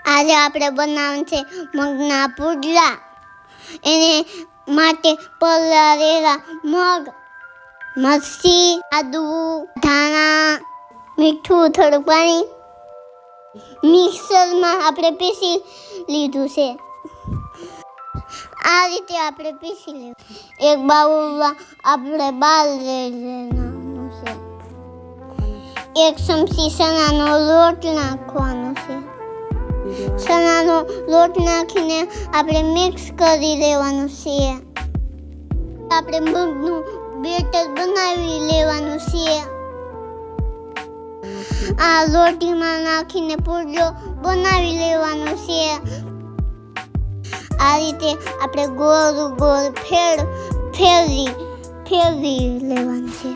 આજે આપણે બનાવવાનું છે મગના પુડલા. એને માટે પલાળેલા મગ, મરચી, આદુ, ધાણા, મીઠું, થોડું પાણી મિક્સરમાં આપણે પીસી લીધું છે. આ રીતે આપણે પીસી લેવું. એક બાઉલમાં આપણે બાલ લઈ લેવાનું છે. 1 ચમચી ચણાનો લોટ નાખવાનો છે. ચણાનો લોટ નાખીને આપણે મિક્સ કરી લેવાનું છે. આપણે મગનું બેટર બનાવી લેવાનું છે. આ લોટીમાં નાખીને પુડલો બનાવી લેવાનો છે. આ રીતે આપણે ગોળ ગોળ ફેરવી લેવાનું છે.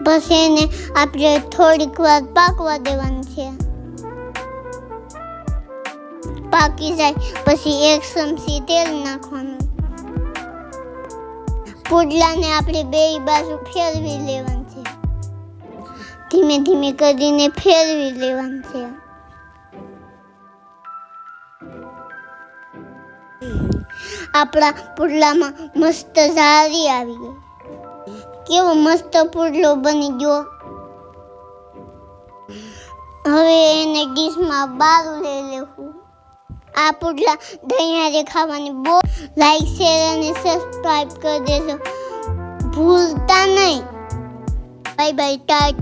પછી એને આપણે થોડીક વાર પાકવા દેવાનું છે. પાકી જાય પછી 1 ચમચી તેલ નાખવાનું. પુડલાને આપણે બે બાજુ ફેરવી લેવાનું છે. ધીમે ધીમે કરીને ફેરવી લેવાનું છે. આપણા પુડલામાં મસ્ત જાળી આવી ગઈ. કેવો મસ્ત પુડલો બની ગયો. હવે એને ડીશમાં બહાર લઈ લેવું. આ પુડલા દહીં હારે ખાવાની બહુ. લાઈક, શેર અને સબસ્ક્રાઇબ કરી દેજો ભૂલતા નહીં. Bye bye. ટાટા.